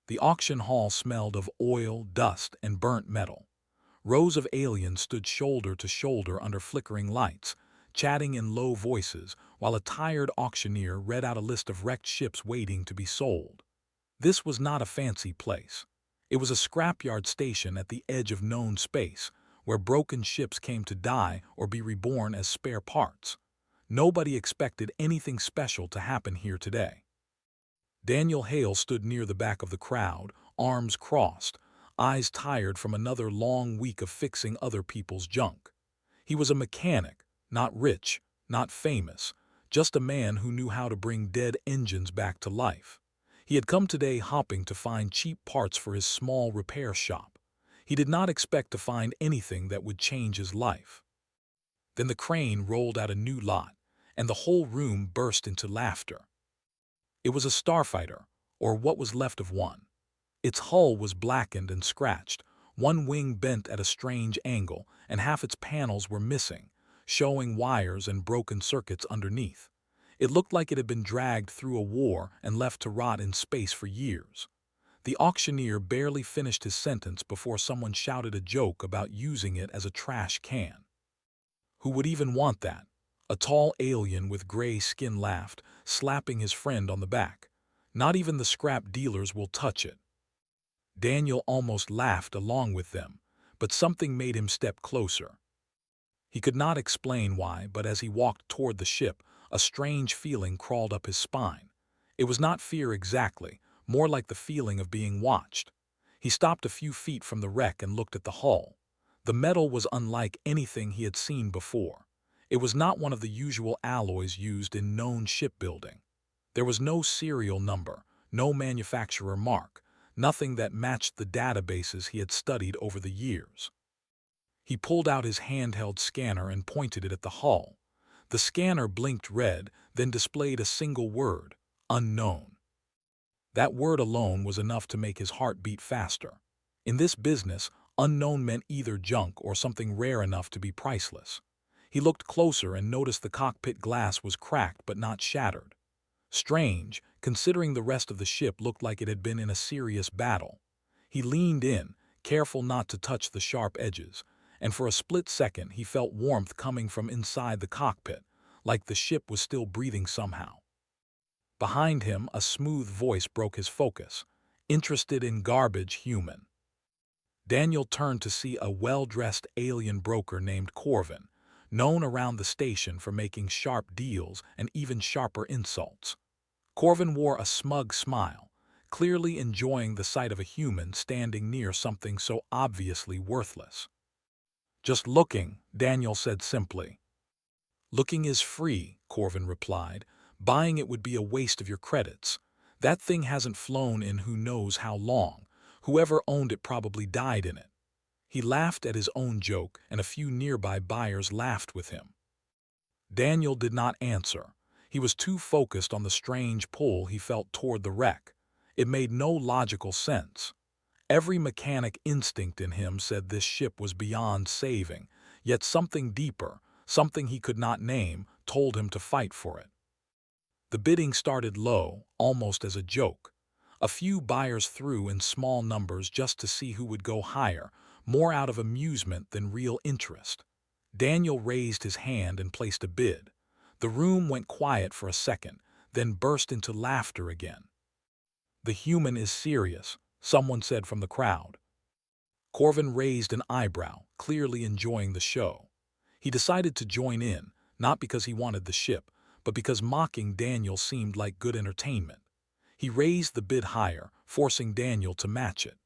The auction hall smelled of oil, dust, and burnt metal. Rows of aliens stood shoulder to shoulder under flickering lights, chatting in low voices, while a tired auctioneer read out a list of wrecked ships waiting to be sold. This was not a fancy place. It was a scrapyard station at the edge of known space, where broken ships came to die or be reborn as spare parts. Nobody expected anything special to happen here today. Daniel Hale stood near the back of the crowd, arms crossed, eyes tired from another long week of fixing other people's junk. He was a mechanic, not rich, not famous, just a man who knew how to bring dead engines back to life. He had come today hoping to find cheap parts for his small repair shop. He did not expect to find anything that would change his life. Then the crane rolled out a new lot, and the whole room burst into laughter. It was a Starfighter, or what was left of one. Its hull was blackened and scratched, one wing bent at a strange angle, and half its panels were missing, showing wires and broken circuits underneath. It looked like it had been dragged through a war and left to rot in space for years. The auctioneer barely finished his sentence before someone shouted a joke about using it as a trash can. Who would even want that? A tall alien with gray skin laughed, slapping his friend on the back. Not even the scrap dealers will touch it. Daniel almost laughed along with them, but something made him step closer. He could not explain why, but as he walked toward the ship, a strange feeling crawled up his spine. It was not fear exactly, more like the feeling of being watched. He stopped a few feet from the wreck and looked at the hull. The metal was unlike anything he had seen before. It was not one of the usual alloys used in known shipbuilding. There was no serial number, no manufacturer mark, nothing that matched the databases he had studied over the years. He pulled out his handheld scanner and pointed it at the hull. The scanner blinked red, then displayed a single word: unknown. That word alone was enough to make his heart beat faster. In this business, unknown meant either junk or something rare enough to be priceless. He looked closer and noticed the cockpit glass was cracked but not shattered. Strange, considering the rest of the ship looked like it had been in a serious battle. He leaned in, careful not to touch the sharp edges, and for a split second he felt warmth coming from inside the cockpit, like the ship was still breathing somehow. Behind him, a smooth voice broke his focus. Interested in garbage, human. Daniel turned to see a well-dressed alien broker named Corvin, known around the station for making sharp deals and even sharper insults. Corvin wore a smug smile, clearly enjoying the sight of a human standing near something so obviously worthless. Just looking, Daniel said simply. Looking is free, Corvin replied. Buying it would be a waste of your credits. That thing hasn't flown in who knows how long. Whoever owned it probably died in it. He laughed at his own joke, and a few nearby buyers laughed with him. Daniel did not answer. He was too focused on the strange pull he felt toward the wreck. It made no logical sense. Every mechanic instinct in him said this ship was beyond saving, yet something deeper, something he could not name, told him to fight for it. The bidding started low, almost as a joke. A few buyers threw in small numbers just to see who would go higher, more out of amusement than real interest. Daniel raised his hand and placed a bid. The room went quiet for a second, then burst into laughter again. The human is serious, someone said from the crowd. Corvin raised an eyebrow, clearly enjoying the show. He decided to join in, not because he wanted the ship, but because mocking Daniel seemed like good entertainment. He raised the bid higher, forcing Daniel to match it.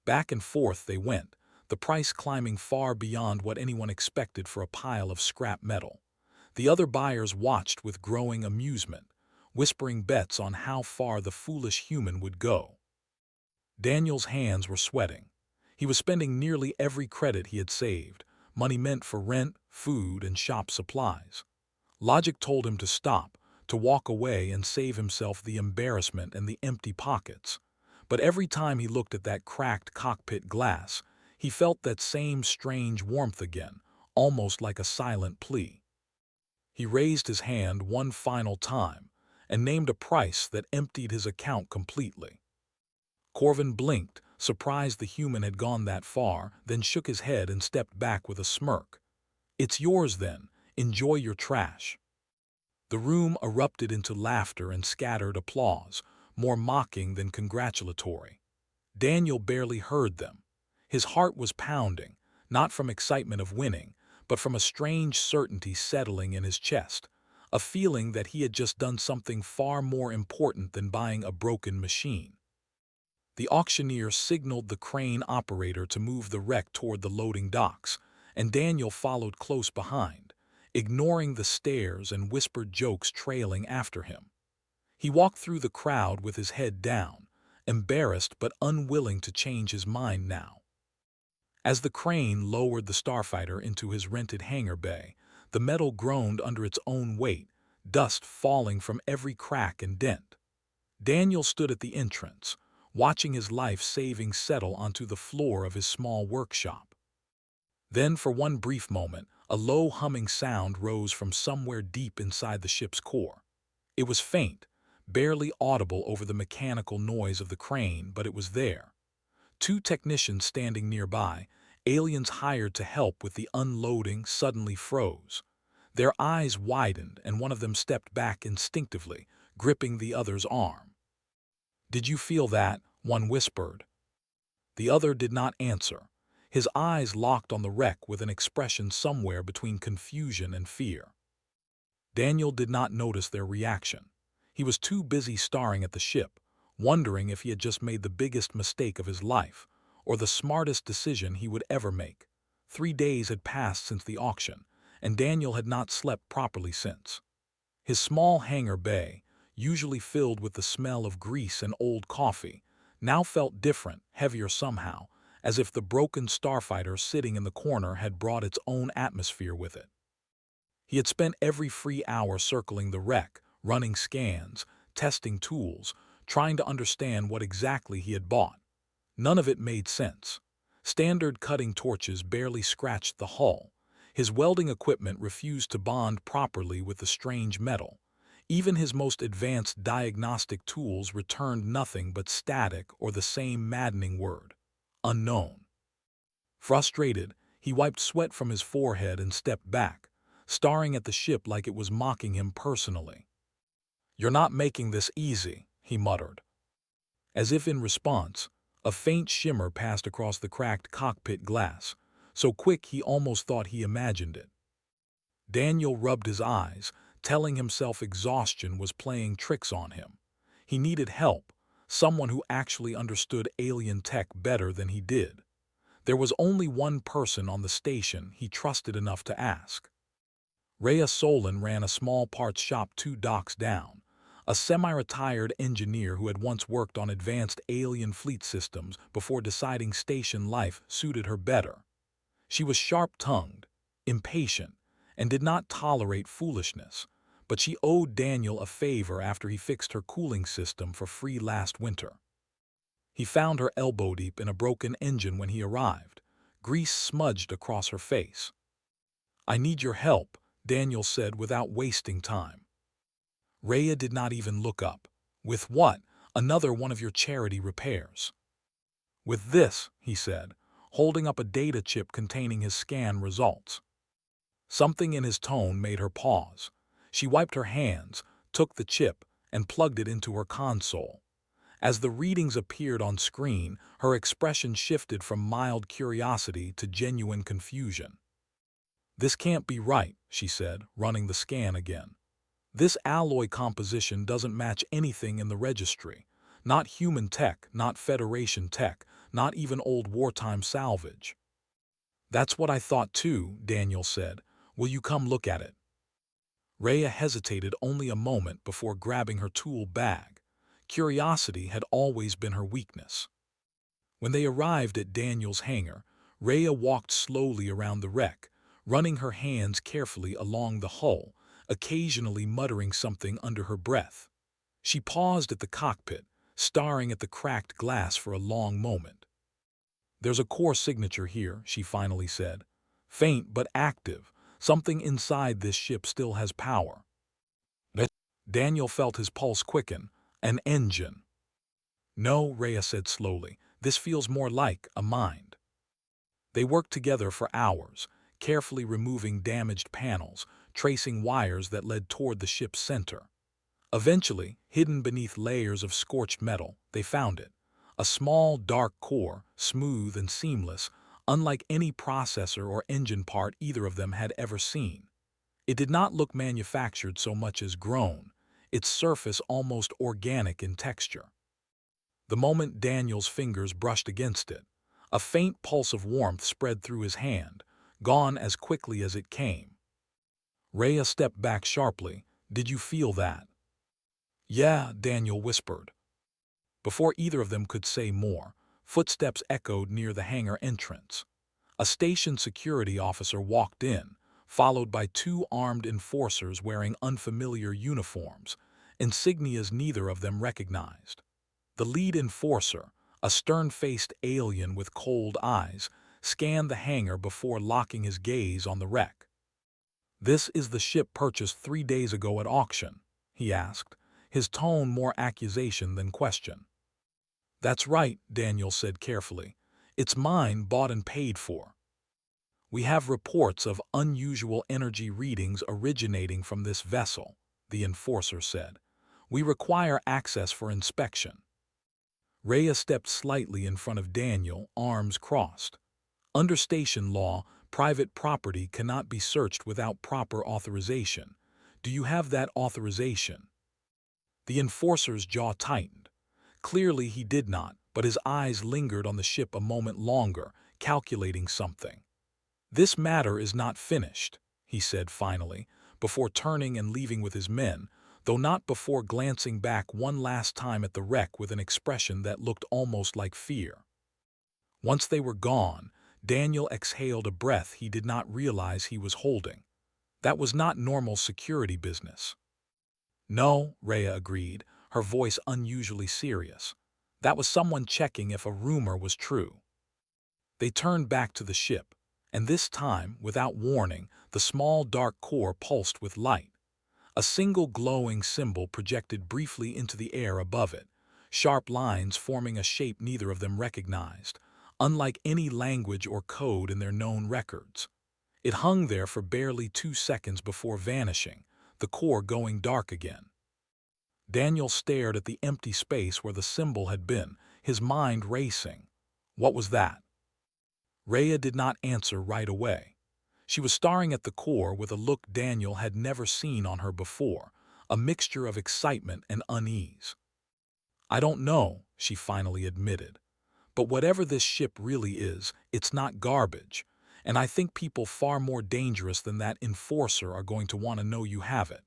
Back and forth they went, the price climbing far beyond what anyone expected for a pile of scrap metal. The other buyers watched with growing amusement, whispering bets on how far the foolish human would go. Daniel's hands were sweating. He was spending nearly every credit he had saved, money meant for rent, food, and shop supplies. Logic told him to stop, to walk away and save himself the embarrassment and the empty pockets. But every time he looked at that cracked cockpit glass, he felt that same strange warmth again, almost like a silent plea. He raised his hand one final time and named a price that emptied his account completely. Corvin blinked, surprised the human had gone that far, then shook his head and stepped back with a smirk. "It's yours then. Enjoy your trash." The room erupted into laughter and scattered applause, more mocking than congratulatory. Daniel barely heard them. His heart was pounding, not from excitement of winning, but from a strange certainty settling in his chest, a feeling that he had just done something far more important than buying a broken machine. The auctioneer signaled the crane operator to move the wreck toward the loading docks, and Daniel followed close behind, ignoring the stares and whispered jokes trailing after him. He walked through the crowd with his head down, embarrassed but unwilling to change his mind now. As the crane lowered the Starfighter into his rented hangar bay, the metal groaned under its own weight, dust falling from every crack and dent. Daniel stood at the entrance, watching his life savings settle onto the floor of his small workshop. Then, for one brief moment, a low humming sound rose from somewhere deep inside the ship's core. It was faint, barely audible over the mechanical noise of the crane, but it was there. Two technicians standing nearby, aliens hired to help with the unloading, suddenly froze. Their eyes widened, and one of them stepped back instinctively, gripping the other's arm. "Did you feel that?" one whispered. The other did not answer. His eyes locked on the wreck with an expression somewhere between confusion and fear. Daniel did not notice their reaction. He was too busy staring at the ship, wondering if he had just made the biggest mistake of his life, or the smartest decision he would ever make. 3 days had passed since the auction, and Daniel had not slept properly since. His small hangar bay, usually filled with the smell of grease and old coffee, now felt different, heavier somehow, as if the broken Starfighter sitting in the corner had brought its own atmosphere with it. He had spent every free hour circling the wreck, running scans, testing tools, trying to understand what exactly he had bought. None of it made sense. Standard cutting torches barely scratched the hull. His welding equipment refused to bond properly with the strange metal. Even his most advanced diagnostic tools returned nothing but static or the same maddening word: unknown. Frustrated, he wiped sweat from his forehead and stepped back, staring at the ship like it was mocking him personally. "You're not making this easy," he muttered. As if in response, a faint shimmer passed across the cracked cockpit glass, so quick he almost thought he imagined it. Daniel rubbed his eyes, telling himself exhaustion was playing tricks on him. He needed help, someone who actually understood alien tech better than he did. There was only one person on the station he trusted enough to ask. Rhea Solon ran a small parts shop 2 docks down, a semi-retired engineer who had once worked on advanced alien fleet systems before deciding station life suited her better. She was sharp-tongued, impatient, and did not tolerate foolishness, but she owed Daniel a favor after he fixed her cooling system for free last winter. He found her elbow-deep in a broken engine when he arrived, grease smudged across her face. "I need your help," Daniel said without wasting time. Rhea did not even look up. "With what?" "Another one of your charity repairs." "With this," he said, holding up a data chip containing his scan results. Something in his tone made her pause. She wiped her hands, took the chip, and plugged it into her console. As the readings appeared on screen, her expression shifted from mild curiosity to genuine confusion. "This can't be right," she said, running the scan again. "This alloy composition doesn't match anything in the registry. Not human tech, not Federation tech, not even old wartime salvage." "That's what I thought too," Daniel said. "Will you come look at it?" Rhea hesitated only a moment before grabbing her tool bag. Curiosity had always been her weakness. When they arrived at Daniel's hangar, Rhea walked slowly around the wreck, running her hands carefully along the hull, occasionally muttering something under her breath. She paused at the cockpit, staring at the cracked glass for a long moment. "There's a core signature here," she finally said. "Faint but active. Something inside this ship still has power." Daniel felt his pulse quicken. An engine. No, Rhea said slowly. This feels more like a mind. They worked together for hours, carefully removing damaged panels, tracing wires that led toward the ship's center. Eventually, hidden beneath layers of scorched metal, they found it. A small, dark core, smooth and seamless, unlike any processor or engine part either of them had ever seen. It did not look manufactured so much as grown, its surface almost organic in texture. The moment Daniel's fingers brushed against it, a faint pulse of warmth spread through his hand, gone as quickly as it came. Rhea stepped back sharply. Did you feel that? Yeah, Daniel whispered. Before either of them could say more, footsteps echoed near the hangar entrance. A station security officer walked in, followed by two armed enforcers wearing unfamiliar uniforms, insignias neither of them recognized. The lead enforcer, a stern-faced alien with cold eyes, scanned the hangar before locking his gaze on the wreck. "This is the ship purchased 3 days ago at auction," he asked, his tone more accusation than question. "That's right," Daniel said carefully. "It's mine, bought and paid for. We have reports of unusual energy readings originating from this vessel," the enforcer said. "We require access for inspection." Rhea stepped slightly in front of Daniel, arms crossed. Under station law, private property cannot be searched without proper authorization. Do you have that authorization? The enforcer's jaw tightened. Clearly he did not, but his eyes lingered on the ship a moment longer, calculating something. "This matter is not finished," he said finally, before turning and leaving with his men, though not before glancing back one last time at the wreck with an expression that looked almost like fear. Once they were gone, Daniel exhaled a breath he did not realize he was holding. That was not normal security business. "No," Rhea agreed, her voice unusually serious. "That was someone checking if a rumor was true." They turned back to the ship, and this time, without warning, the small dark core pulsed with light. A single glowing symbol projected briefly into the air above it, sharp lines forming a shape neither of them recognized, unlike any language or code in their known records. It hung there for barely 2 seconds before vanishing, the core going dark again. Daniel stared at the empty space where the symbol had been, his mind racing. What was that? Rhea did not answer right away. She was staring at the core with a look Daniel had never seen on her before, a mixture of excitement and unease. "I don't know," she finally admitted. "But whatever this ship really is, it's not garbage, and I think people far more dangerous than that enforcer are going to want to know you have it."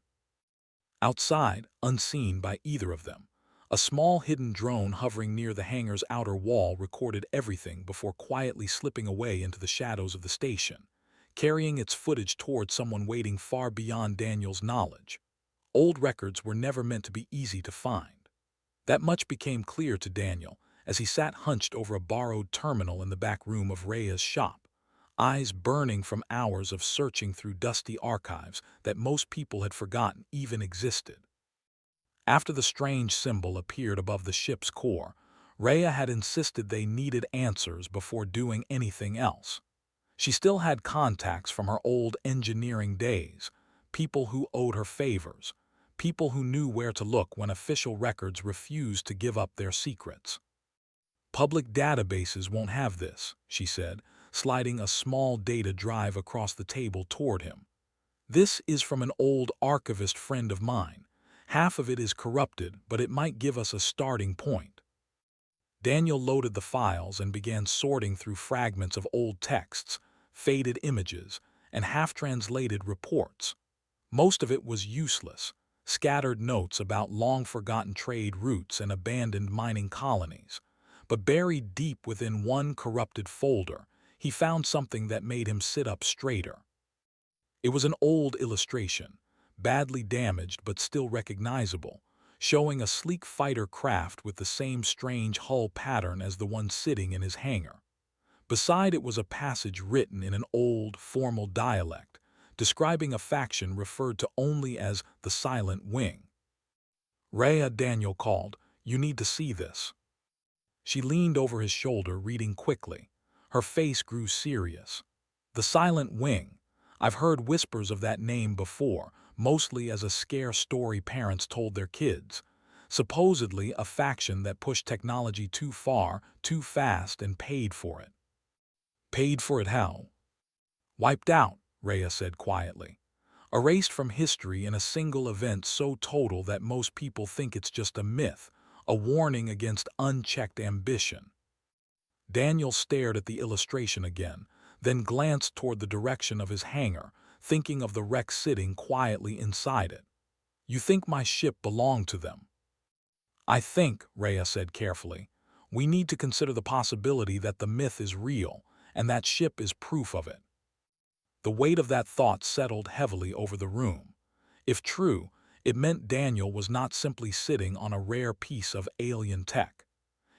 Outside, unseen by either of them, a small hidden drone hovering near the hangar's outer wall recorded everything before quietly slipping away into the shadows of the station, carrying its footage toward someone waiting far beyond Daniel's knowledge. Old records were never meant to be easy to find. That much became clear to Daniel as he sat hunched over a borrowed terminal in the back room of Rhea's shop, eyes burning from hours of searching through dusty archives that most people had forgotten even existed. After the strange symbol appeared above the ship's core, Rhea had insisted they needed answers before doing anything else. She still had contacts from her old engineering days, people who owed her favors, people who knew where to look when official records refused to give up their secrets. "Public databases won't have this," she said, sliding a small data drive across the table toward him. "This is from an old archivist friend of mine. Half of it is corrupted, but it might give us a starting point." Daniel loaded the files and began sorting through fragments of old texts, faded images, and half-translated reports. Most of it was useless, scattered notes about long-forgotten trade routes and abandoned mining colonies. But buried deep within one corrupted folder, he found something that made him sit up straighter. It was an old illustration, badly damaged but still recognizable, showing a sleek fighter craft with the same strange hull pattern as the one sitting in his hangar. Beside it was a passage written in an old, formal dialect, describing a faction referred to only as the Silent Wing. "Rhea," Daniel called, "you need to see this." She leaned over his shoulder, reading quickly. Her face grew serious. The Silent Wing. I've heard whispers of that name before, mostly as a scare story parents told their kids. Supposedly a faction that pushed technology too far, too fast, and paid for it. Paid for it how? Wiped out, Rhea said quietly. Erased from history in a single event so total that most people think it's just a myth, a warning against unchecked ambition. Daniel stared at the illustration again, then glanced toward the direction of his hangar, thinking of the wreck sitting quietly inside it. You think my ship belonged to them? I think, Rhea said carefully, we need to consider the possibility that the myth is real, and that ship is proof of it. The weight of that thought settled heavily over the room. If true, it meant Daniel was not simply sitting on a rare piece of alien tech.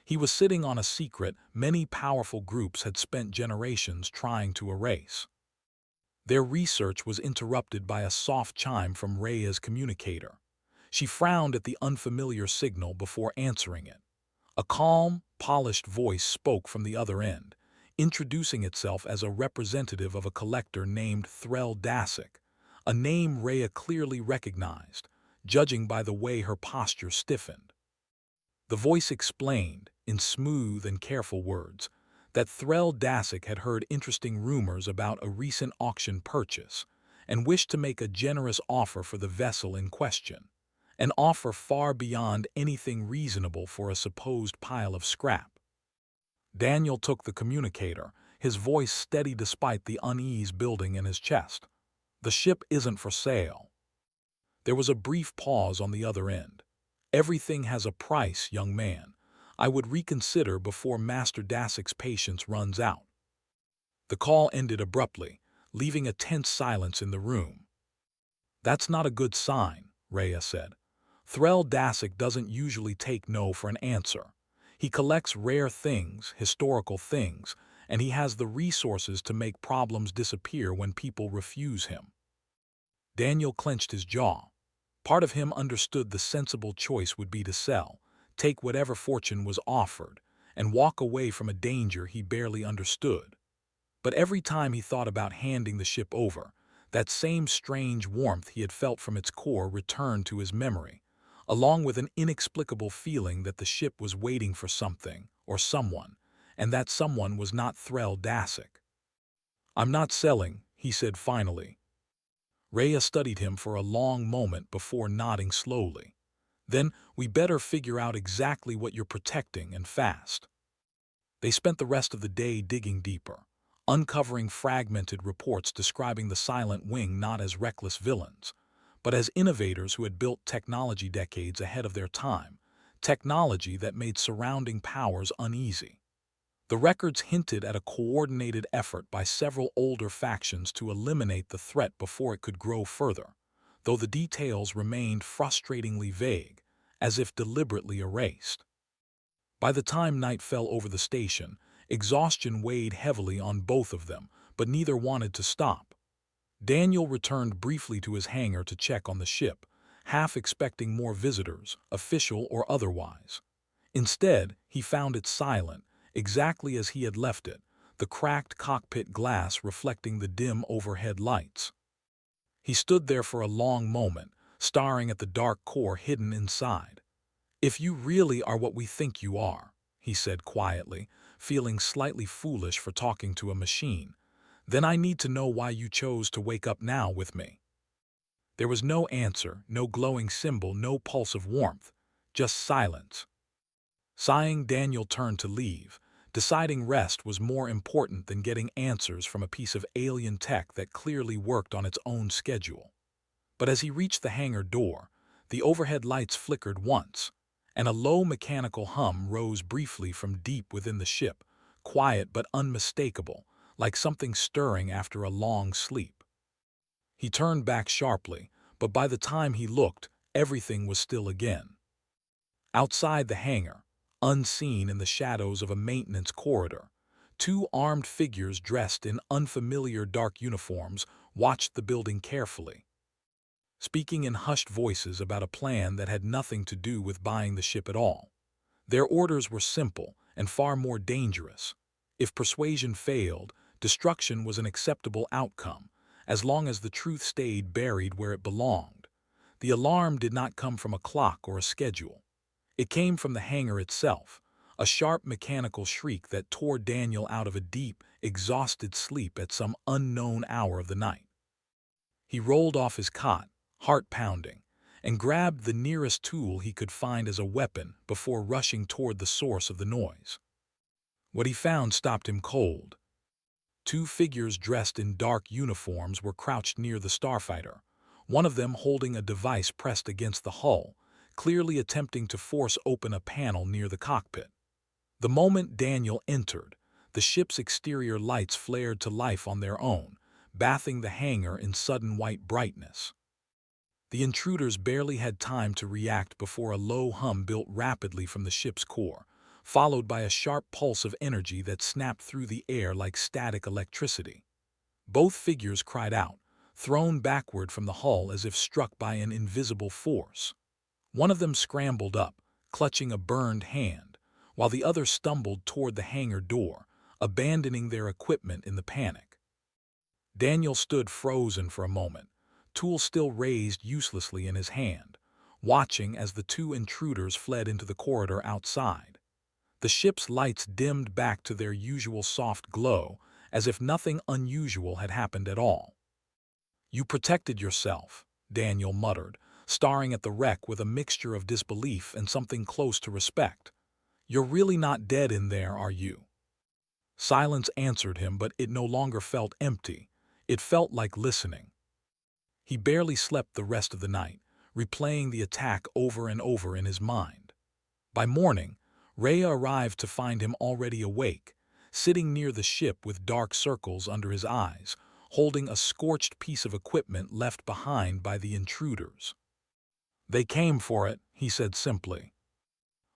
He was sitting on a secret many powerful groups had spent generations trying to erase. Their research was interrupted by a soft chime from Rhea's communicator. She frowned at the unfamiliar signal before answering it. A calm, polished voice spoke from the other end, introducing itself as a representative of a collector named Threll Dassic, a name Rhea clearly recognized, judging by the way her posture stiffened. The voice explained, in smooth and careful words, that Threll Dassic had heard interesting rumors about a recent auction purchase and wished to make a generous offer for the vessel in question, an offer far beyond anything reasonable for a supposed pile of scrap. Daniel took the communicator, his voice steady despite the unease building in his chest. The ship isn't for sale. There was a brief pause on the other end. Everything has a price, young man. I would reconsider before Master Dassic's patience runs out. The call ended abruptly, leaving a tense silence in the room. That's not a good sign, Rhea said. Threll Dassic doesn't usually take no for an answer. He collects rare things, historical things, and he has the resources to make problems disappear when people refuse him. Daniel clenched his jaw. Part of him understood the sensible choice would be to sell, take whatever fortune was offered, and walk away from a danger he barely understood. But every time he thought about handing the ship over, that same strange warmth he had felt from its core returned to his memory, along with an inexplicable feeling that the ship was waiting for something or someone, and that someone was not Threll Dassic. I'm not selling, he said finally. Rhea studied him for a long moment before nodding slowly. Then we better figure out exactly what you're protecting and fast. They spent the rest of the day digging deeper, uncovering fragmented reports describing the Silent Wing not as reckless villains, but as innovators who had built technology decades ahead of their time, technology that made surrounding powers uneasy. The records hinted at a coordinated effort by several older factions to eliminate the threat before it could grow further, though the details remained frustratingly vague, as if deliberately erased. By the time night fell over the station, exhaustion weighed heavily on both of them, but neither wanted to stop. Daniel returned briefly to his hangar to check on the ship, half expecting more visitors, official or otherwise. Instead, he found it silent, exactly as he had left it, the cracked cockpit glass reflecting the dim overhead lights. He stood there for a long moment, staring at the dark core hidden inside. If you really are what we think you are, he said quietly, feeling slightly foolish for talking to a machine, then I need to know why you chose to wake up now with me. There was no answer, no glowing symbol, no pulse of warmth, just silence. Sighing, Daniel turned to leave, deciding rest was more important than getting answers from a piece of alien tech that clearly worked on its own schedule. But as he reached the hangar door, the overhead lights flickered once, and a low mechanical hum rose briefly from deep within the ship, quiet but unmistakable, like something stirring after a long sleep. He turned back sharply, but by the time he looked, everything was still again. Outside the hangar, unseen in the shadows of a maintenance corridor, two armed figures dressed in unfamiliar dark uniforms watched the building carefully, speaking in hushed voices about a plan that had nothing to do with buying the ship at all. Their orders were simple and far more dangerous. If persuasion failed, destruction was an acceptable outcome, as long as the truth stayed buried where it belonged. The alarm did not come from a clock or a schedule. It came from the hangar itself, a sharp mechanical shriek that tore Daniel out of a deep, exhausted sleep at some unknown hour of the night. He rolled off his cot, heart pounding, and grabbed the nearest tool he could find as a weapon before rushing toward the source of the noise. What he found stopped him cold. Two figures dressed in dark uniforms were crouched near the Starfighter, one of them holding a device pressed against the hull, clearly attempting to force open a panel near the cockpit. The moment Daniel entered, the ship's exterior lights flared to life on their own, bathing the hangar in sudden white brightness. The intruders barely had time to react before a low hum built rapidly from the ship's core, followed by a sharp pulse of energy that snapped through the air like static electricity. Both figures cried out, thrown backward from the hull as if struck by an invisible force. One of them scrambled up, clutching a burned hand, while the other stumbled toward the hangar door, abandoning their equipment in the panic. Daniel stood frozen for a moment, tool still raised uselessly in his hand, watching as the two intruders fled into the corridor outside. The ship's lights dimmed back to their usual soft glow, as if nothing unusual had happened at all. "You protected yourself," Daniel muttered, staring at the wreck with a mixture of disbelief and something close to respect. "You're really not dead in there, are you?" Silence answered him, but it no longer felt empty. It felt like listening. He barely slept the rest of the night, replaying the attack over and over in his mind. By morning, Rhea arrived to find him already awake, sitting near the ship with dark circles under his eyes, holding a scorched piece of equipment left behind by the intruders. "They came for it," he said simply.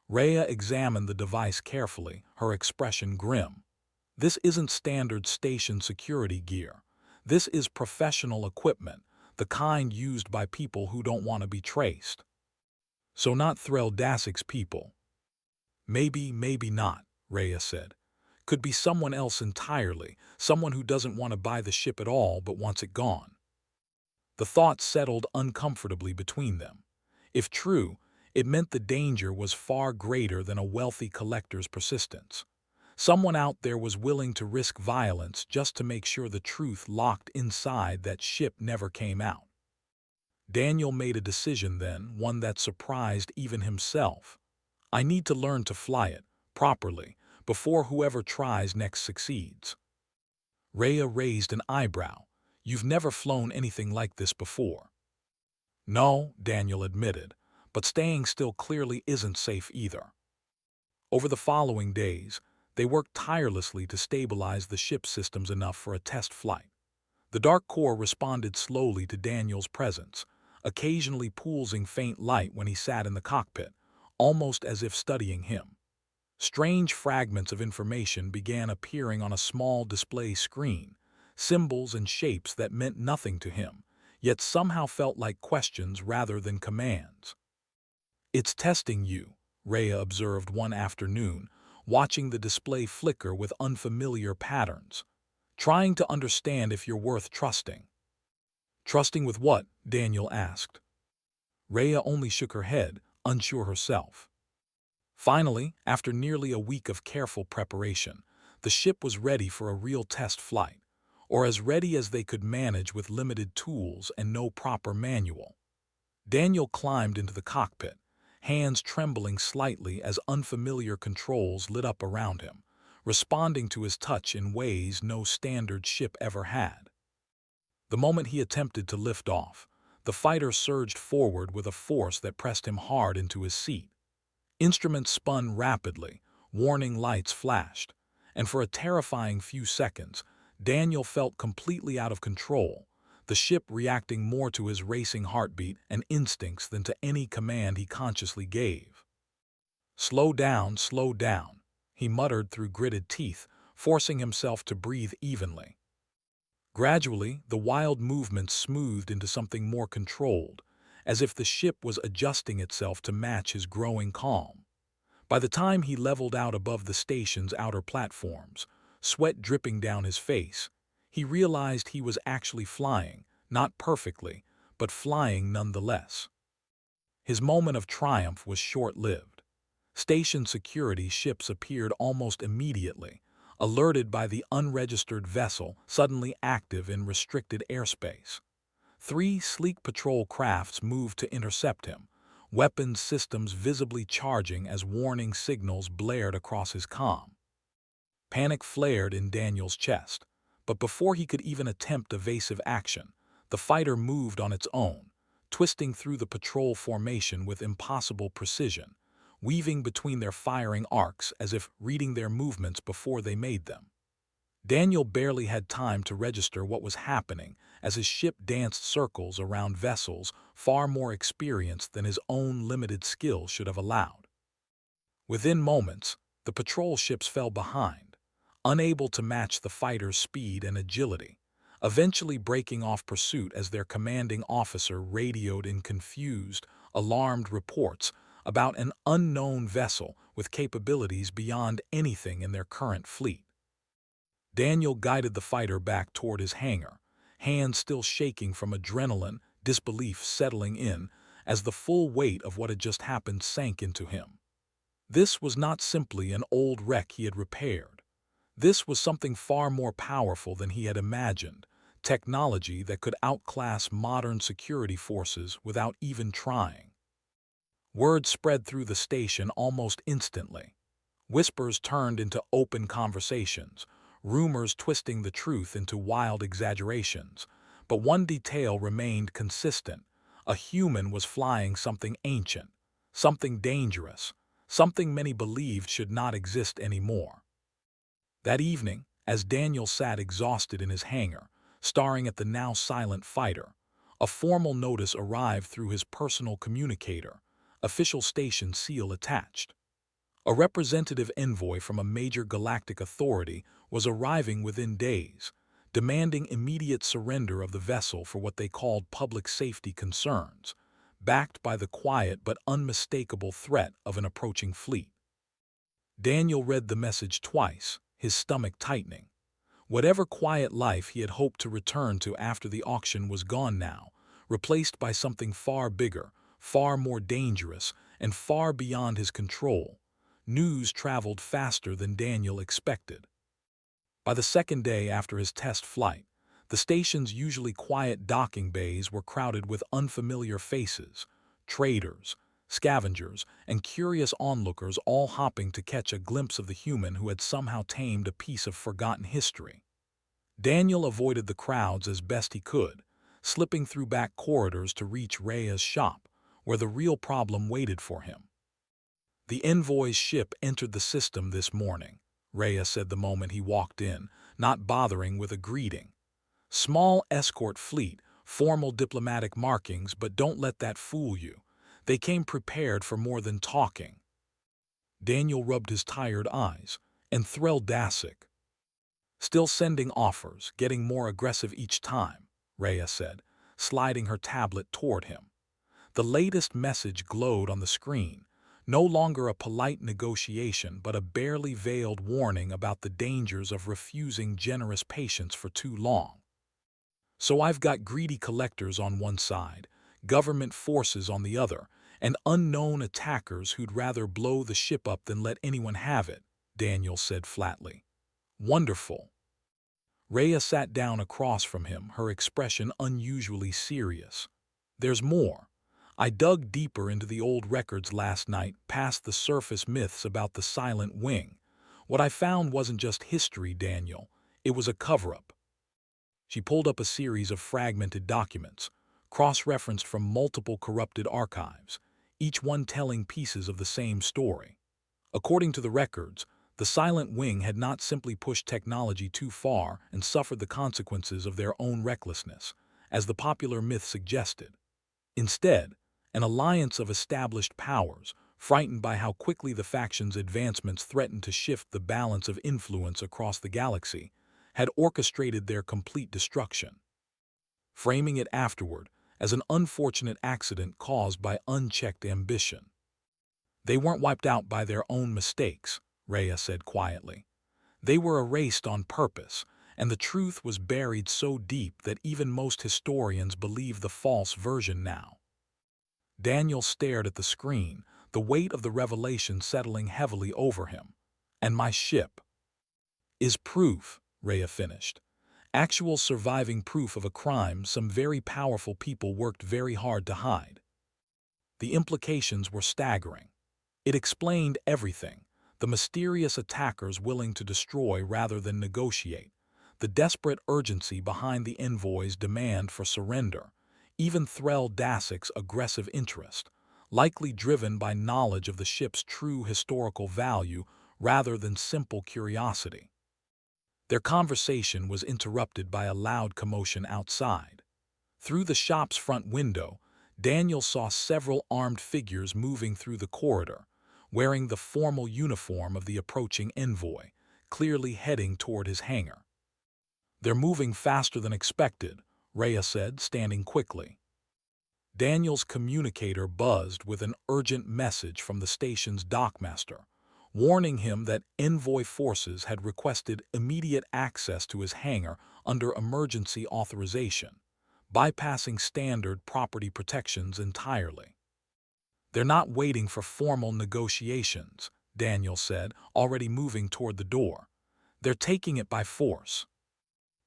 Rhea examined the device carefully, her expression grim. "This isn't standard station security gear. This is professional equipment, the kind used by people who don't want to be traced." "So not Threldasik's people." "Maybe, maybe not," Rhea said. "Could be someone else entirely, someone who doesn't want to buy the ship at all but wants it gone." The thought settled uncomfortably between them. If true, it meant the danger was far greater than a wealthy collector's persistence. Someone out there was willing to risk violence just to make sure the truth locked inside that ship never came out. Daniel made a decision then, one that surprised even himself. "I need to learn to fly it, properly, before whoever tries next succeeds." Rhea raised an eyebrow. "You've never flown anything like this before." "No," Daniel admitted, "but staying still clearly isn't safe either." Over the following days, they worked tirelessly to stabilize the ship's systems enough for a test flight. The dark core responded slowly to Daniel's presence, occasionally pulsing faint light when he sat in the cockpit, almost as if studying him. Strange fragments of information began appearing on a small display screen, symbols and shapes that meant nothing to him, yet somehow felt like questions rather than commands. "It's testing you," Rhea observed one afternoon, watching the display flicker with unfamiliar patterns. "Trying to understand if you're worth trusting." "Trusting with what?" Daniel asked. Rhea only shook her head, unsure herself. Finally, after nearly a week of careful preparation, the ship was ready for a real test flight, or as ready as they could manage with limited tools and no proper manual. Daniel climbed into the cockpit, hands trembling slightly as unfamiliar controls lit up around him, responding to his touch in ways no standard ship ever had. The moment he attempted to lift off, the fighter surged forward with a force that pressed him hard into his seat. Instruments spun rapidly, warning lights flashed, and for a terrifying few seconds, Daniel felt completely out of control, the ship reacting more to his racing heartbeat and instincts than to any command he consciously gave. Slow down," he muttered through gritted teeth, forcing himself to breathe evenly. Gradually, the wild movements smoothed into something more controlled, as if the ship was adjusting itself to match his growing calm. By the time he leveled out above the station's outer platforms, sweat dripping down his face, he realized he was actually flying, not perfectly, but flying nonetheless. His moment of triumph was short-lived. Station security ships appeared almost immediately, alerted by the unregistered vessel suddenly active in restricted airspace. 3 sleek patrol crafts moved to intercept him, weapons systems visibly charging as warning signals blared across his comm. Panic flared in Daniel's chest, but before he could even attempt evasive action, the fighter moved on its own, twisting through the patrol formation with impossible precision, weaving between their firing arcs as if reading their movements before they made them. Daniel barely had time to register what was happening as his ship danced circles around vessels far more experienced than his own limited skill should have allowed. Within moments, the patrol ships fell behind, unable to match the fighter's speed and agility, eventually breaking off pursuit as their commanding officer radioed in confused, alarmed reports about an unknown vessel with capabilities beyond anything in their current fleet. Daniel guided the fighter back toward his hangar, hands still shaking from adrenaline, disbelief settling in as the full weight of what had just happened sank into him. This was not simply an old wreck he had repaired. This was something far more powerful than he had imagined, technology that could outclass modern security forces without even trying. Word spread through the station almost instantly. Whispers turned into open conversations, rumors twisting the truth into wild exaggerations. But one detail remained consistent. A human was flying something ancient, something dangerous, something many believed should not exist anymore. That evening, as Daniel sat exhausted in his hangar, staring at the now silent fighter, a formal notice arrived through his personal communicator, official station seal attached. A representative envoy from a major galactic authority was arriving within days, demanding immediate surrender of the vessel for what they called public safety concerns, backed by the quiet but unmistakable threat of an approaching fleet. Daniel read the message twice, his stomach tightening. Whatever quiet life he had hoped to return to after the auction was gone now, replaced by something far bigger, far more dangerous, and far beyond his control. News traveled faster than Daniel expected. By the second day after his test flight, the station's usually quiet docking bays were crowded with unfamiliar faces, traders, scavengers, and curious onlookers all hopping to catch a glimpse of the human who had somehow tamed a piece of forgotten history. Daniel avoided the crowds as best he could, slipping through back corridors to reach Rhea's shop, where the real problem waited for him. "The envoy's ship entered the system this morning," Rhea said the moment he walked in, not bothering with a greeting. "Small escort fleet, formal diplomatic markings, but don't let that fool you. They came prepared for more than talking." Daniel rubbed his tired eyes, enthralled Dasik. "Still sending offers, getting more aggressive each time," Rhea said, sliding her tablet toward him. The latest message glowed on the screen, no longer a polite negotiation but a barely veiled warning about the dangers of refusing generous patience for too long. "So I've got greedy collectors on one side, government forces on the other, and unknown attackers who'd rather blow the ship up than let anyone have it," Daniel said flatly. "Wonderful." Rhea sat down across from him, her expression unusually serious. "There's more. I dug deeper into the old records last night, past the surface myths about the Silent Wing. What I found wasn't just history, Daniel. It was a cover-up." She pulled up a series of fragmented documents, cross-referenced from multiple corrupted archives, each one telling pieces of the same story. According to the records, the Silent Wing had not simply pushed technology too far and suffered the consequences of their own recklessness, as the popular myth suggested. Instead, an alliance of established powers, frightened by how quickly the faction's advancements threatened to shift the balance of influence across the galaxy, had orchestrated their complete destruction, framing it afterward as an unfortunate accident caused by unchecked ambition. They weren't wiped out by their own mistakes, Rhea said quietly. They were erased on purpose, and the truth was buried so deep that even most historians believe the false version now. Daniel stared at the screen, the weight of the revelation settling heavily over him. And my ship is proof, Rhea finished. Actual surviving proof of a crime some very powerful people worked very hard to hide. The implications were staggering. It explained everything: the mysterious attackers willing to destroy rather than negotiate, the desperate urgency behind the envoy's demand for surrender, even Threll Dassic's aggressive interest, likely driven by knowledge of the ship's true historical value rather than simple curiosity. Their conversation was interrupted by a loud commotion outside. Through the shop's front window, Daniel saw several armed figures moving through the corridor, wearing the formal uniform of the approaching envoy, clearly heading toward his hangar. "They're moving faster than expected," Rhea said, standing quickly. Daniel's communicator buzzed with an urgent message from the station's dockmaster, warning him that envoy forces had requested immediate access to his hangar under emergency authorization, bypassing standard property protections entirely. "They're not waiting for formal negotiations," Daniel said, already moving toward the door. "They're taking it by force."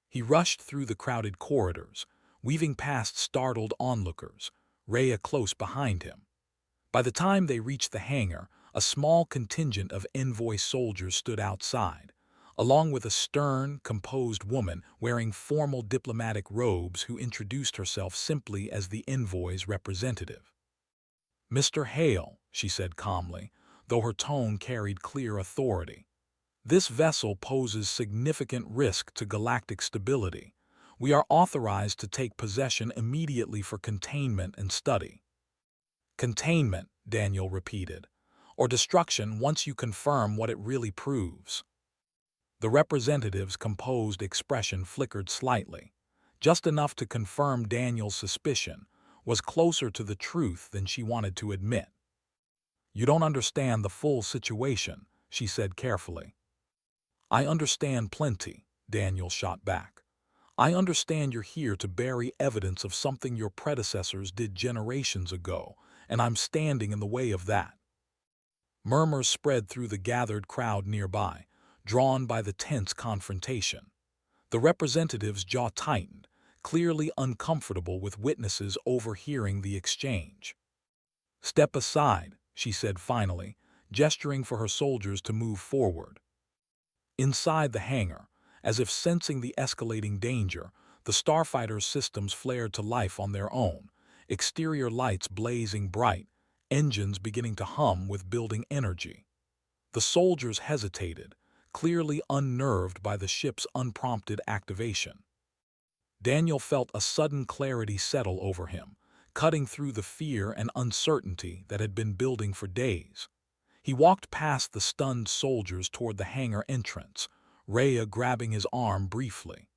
He rushed through the crowded corridors, weaving past startled onlookers, Rhea close behind him. By the time they reached the hangar, a small contingent of envoy soldiers stood outside, along with a stern, composed woman wearing formal diplomatic robes who introduced herself simply as the envoy's representative. "Mr. Hale," she said calmly, though her tone carried clear authority, "this vessel poses significant risk to galactic stability. We are authorized to take possession immediately for containment and study." "Containment," Daniel repeated, "or destruction once you confirm what it really proves." The representative's composed expression flickered slightly, just enough to confirm Daniel's suspicion was closer to the truth than she wanted to admit. "You don't understand the full situation," she said carefully. "I understand plenty," Daniel shot back. "I understand you're here to bury evidence of something your predecessors did generations ago, and I'm standing in the way of that." Murmurs spread through the gathered crowd nearby, drawn by the tense confrontation. The representative's jaw tightened, clearly uncomfortable with witnesses overhearing the exchange. "Step aside," she said finally, gesturing for her soldiers to move forward. Inside the hangar, as if sensing the escalating danger, the Starfighter's systems flared to life on their own, exterior lights blazing bright, engines beginning to hum with building energy. The soldiers hesitated, clearly unnerved by the ship's unprompted activation. Daniel felt a sudden clarity settle over him, cutting through the fear and uncertainty that had been building for days. He walked past the stunned soldiers toward the hangar entrance, Rhea grabbing his arm briefly.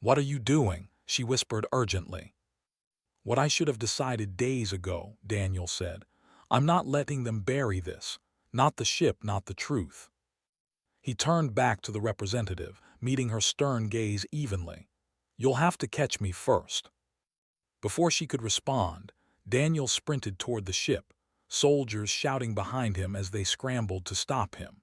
"What are you doing?" she whispered urgently. "What I should have decided days ago," Daniel said. "I'm not letting them bury this. Not the ship, not the truth." He turned back to the representative, meeting her stern gaze evenly. "You'll have to catch me first." Before she could respond, Daniel sprinted toward the ship, soldiers shouting behind him as they scrambled to stop him.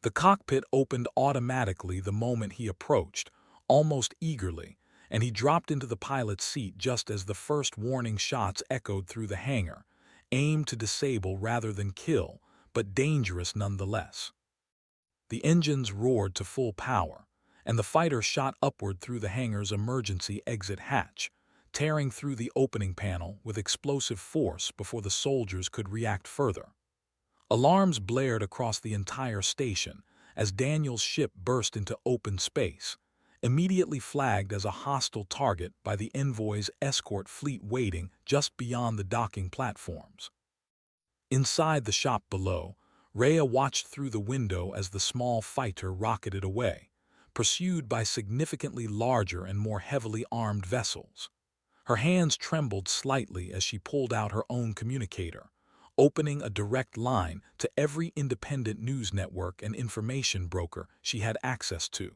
The cockpit opened automatically the moment he approached, almost eagerly, and he dropped into the pilot's seat just as the first warning shots echoed through the hangar, aimed to disable rather than kill, but dangerous nonetheless. The engines roared to full power, and the fighter shot upward through the hangar's emergency exit hatch, tearing through the opening panel with explosive force before the soldiers could react further. Alarms blared across the entire station as Daniel's ship burst into open space, immediately flagged as a hostile target by the envoy's escort fleet waiting just beyond the docking platforms. Inside the shop below, Rhea watched through the window as the small fighter rocketed away, pursued by significantly larger and more heavily armed vessels. Her hands trembled slightly as she pulled out her own communicator, opening a direct line to every independent news network and information broker she had access to.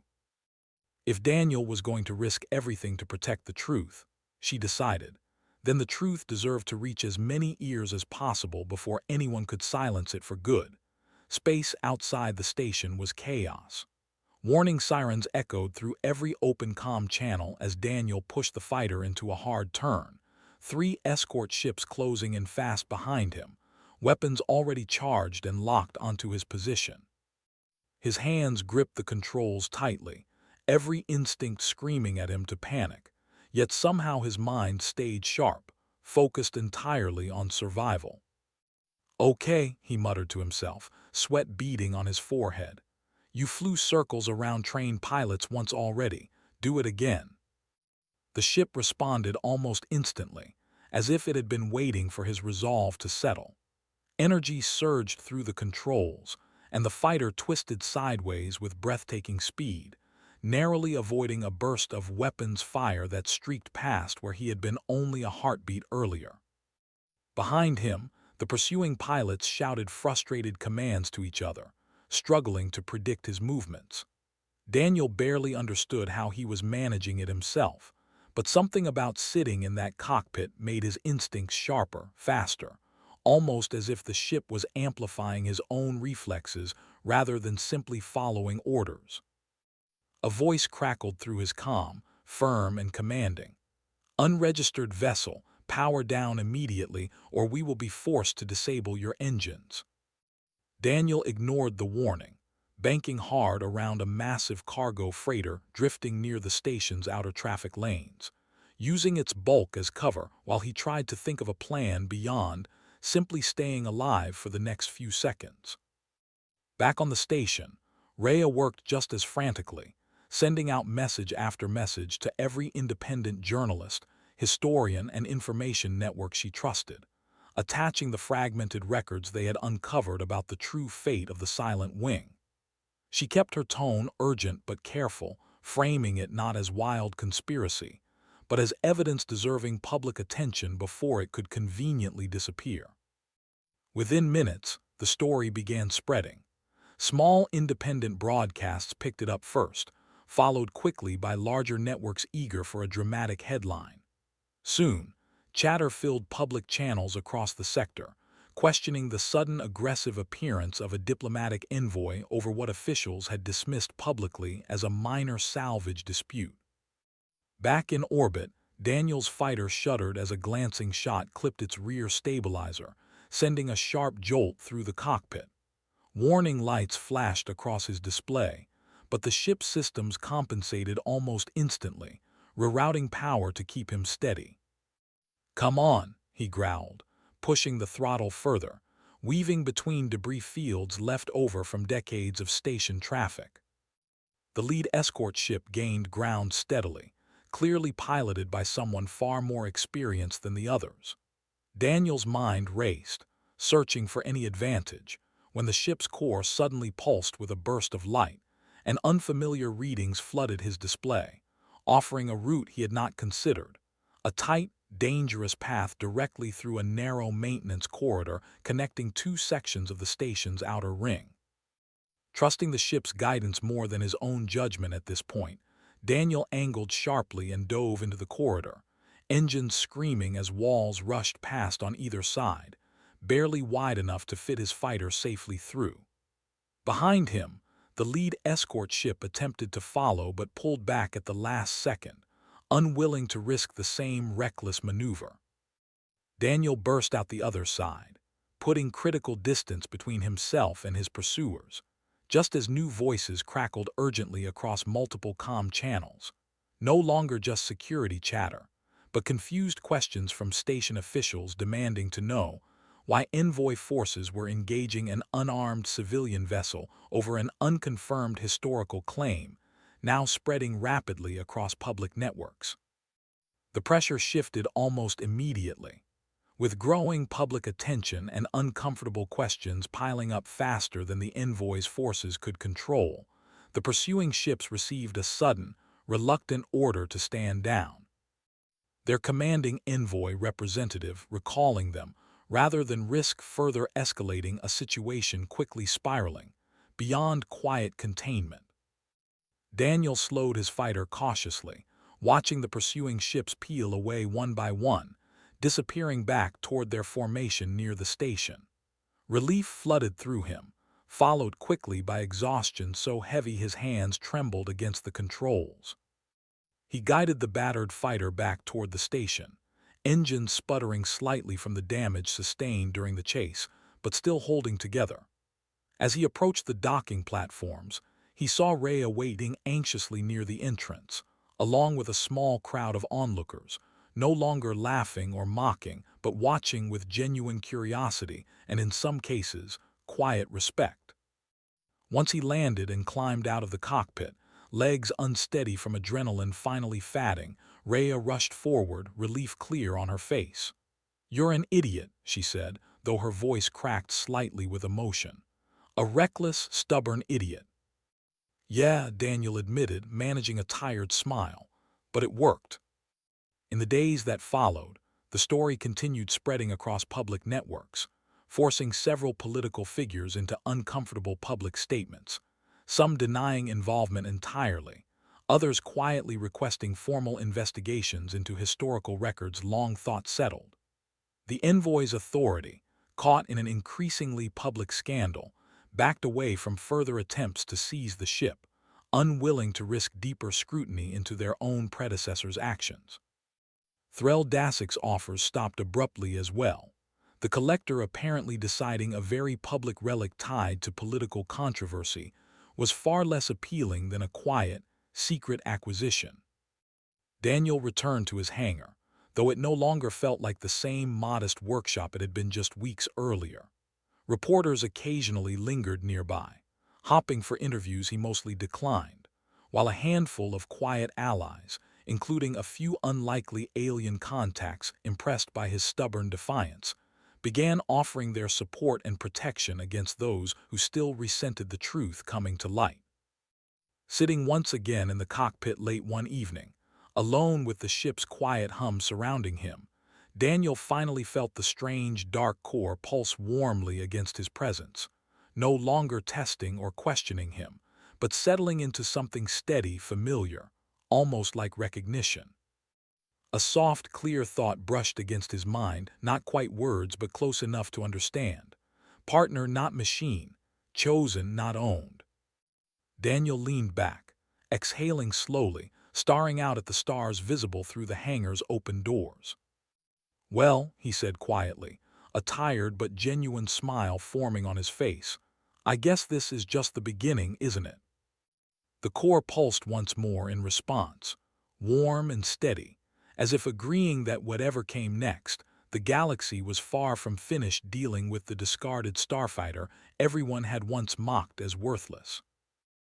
If Daniel was going to risk everything to protect the truth, she decided, then the truth deserved to reach as many ears as possible before anyone could silence it for good. Space outside the station was chaos. Warning sirens echoed through every open comm channel as Daniel pushed the fighter into a hard turn, 3 escort ships closing in fast behind him, weapons already charged and locked onto his position. His hands gripped the controls tightly, every instinct screaming at him to panic, yet somehow his mind stayed sharp, focused entirely on survival. "Okay," he muttered to himself, sweat beading on his forehead. "You flew circles around trained pilots once already. Do it again." The ship responded almost instantly, as if it had been waiting for his resolve to settle. Energy surged through the controls, and the fighter twisted sideways with breathtaking speed, narrowly avoiding a burst of weapons fire that streaked past where he had been only a heartbeat earlier. Behind him, the pursuing pilots shouted frustrated commands to each other, struggling to predict his movements. Daniel barely understood how he was managing it himself, but something about sitting in that cockpit made his instincts sharper, faster, almost as if the ship was amplifying his own reflexes rather than simply following orders. A voice crackled through his comm, firm and commanding. "Unregistered vessel, power down immediately or we will be forced to disable your engines." Daniel ignored the warning, banking hard around a massive cargo freighter drifting near the station's outer traffic lanes, using its bulk as cover while he tried to think of a plan beyond simply staying alive for the next few seconds. Back on the station, Rhea worked just as frantically, sending out message after message to every independent journalist, historian, and information network she trusted, attaching the fragmented records they had uncovered about the true fate of the Silent Wing. She kept her tone urgent but careful, framing it not as wild conspiracy, but as evidence deserving public attention before it could conveniently disappear. Within minutes, the story began spreading. Small independent broadcasts picked it up first, followed quickly by larger networks eager for a dramatic headline. Soon, chatter filled public channels across the sector, questioning the sudden aggressive appearance of a diplomatic envoy over what officials had dismissed publicly as a minor salvage dispute. Back in orbit, Daniel's fighter shuddered as a glancing shot clipped its rear stabilizer, sending a sharp jolt through the cockpit. Warning lights flashed across his display, but the ship's systems compensated almost instantly, rerouting power to keep him steady. "Come on," he growled, pushing the throttle further, weaving between debris fields left over from decades of station traffic. The lead escort ship gained ground steadily, clearly piloted by someone far more experienced than the others. Daniel's mind raced, searching for any advantage, when the ship's core suddenly pulsed with a burst of light, and unfamiliar readings flooded his display, offering a route he had not considered, a tight, dangerous path directly through a narrow maintenance corridor connecting 2 sections of the station's outer ring. Trusting the ship's guidance more than his own judgment at this point, Daniel angled sharply and dove into the corridor, engines screaming as walls rushed past on either side, barely wide enough to fit his fighter safely through. Behind him, the lead escort ship attempted to follow but pulled back at the last second, unwilling to risk the same reckless maneuver. Daniel burst out the other side, putting critical distance between himself and his pursuers, just as new voices crackled urgently across multiple comm channels, no longer just security chatter, but confused questions from station officials demanding to know why envoy forces were engaging an unarmed civilian vessel over an unconfirmed historical claim, now spreading rapidly across public networks. The pressure shifted almost immediately, with growing public attention and uncomfortable questions piling up faster than the envoy's forces could control. The pursuing ships received a sudden, reluctant order to stand down. Their commanding envoy representative, recalling them, rather than risk further escalating a situation quickly spiraling beyond quiet containment. Daniel slowed his fighter cautiously, watching the pursuing ships peel away one by one, disappearing back toward their formation near the station. Relief flooded through him, followed quickly by exhaustion so heavy his hands trembled against the controls. He guided the battered fighter back toward the station, engine sputtering slightly from the damage sustained during the chase, but still holding together. As he approached the docking platforms, he saw Rhea waiting anxiously near the entrance, along with a small crowd of onlookers, no longer laughing or mocking, but watching with genuine curiosity and, in some cases, quiet respect. Once he landed and climbed out of the cockpit, legs unsteady from adrenaline finally fatting, Rhea rushed forward, relief clear on her face. "You're an idiot," she said, though her voice cracked slightly with emotion. "A reckless, stubborn idiot." "Yeah," Daniel admitted, managing a tired smile. "But it worked." In the days that followed, the story continued spreading across public networks, forcing several political figures into uncomfortable public statements, some denying involvement entirely, others quietly requesting formal investigations into historical records long thought settled. The envoy's authority, caught in an increasingly public scandal, backed away from further attempts to seize the ship, unwilling to risk deeper scrutiny into their own predecessor's actions. Threll Dassik's offers stopped abruptly as well, the collector apparently deciding a very public relic tied to political controversy was far less appealing than a quiet, secret acquisition. Daniel returned to his hangar, though it no longer felt like the same modest workshop it had been just weeks earlier. Reporters occasionally lingered nearby, hopping for interviews he mostly declined, while a handful of quiet allies, including a few unlikely alien contacts impressed by his stubborn defiance, began offering their support and protection against those who still resented the truth coming to light. Sitting once again in the cockpit late one evening, alone with the ship's quiet hum surrounding him, Daniel finally felt the strange, dark core pulse warmly against his presence, no longer testing or questioning him, but settling into something steady, familiar, almost like recognition. A soft, clear thought brushed against his mind, not quite words but close enough to understand. Partner, not machine. Chosen, not owned. Daniel leaned back, exhaling slowly, staring out at the stars visible through the hangar's open doors. "Well," he said quietly, a tired but genuine smile forming on his face, "I guess this is just the beginning, isn't it?" The core pulsed once more in response, warm and steady, as if agreeing that whatever came next, the galaxy was far from finished dealing with the discarded Starfighter everyone had once mocked as worthless.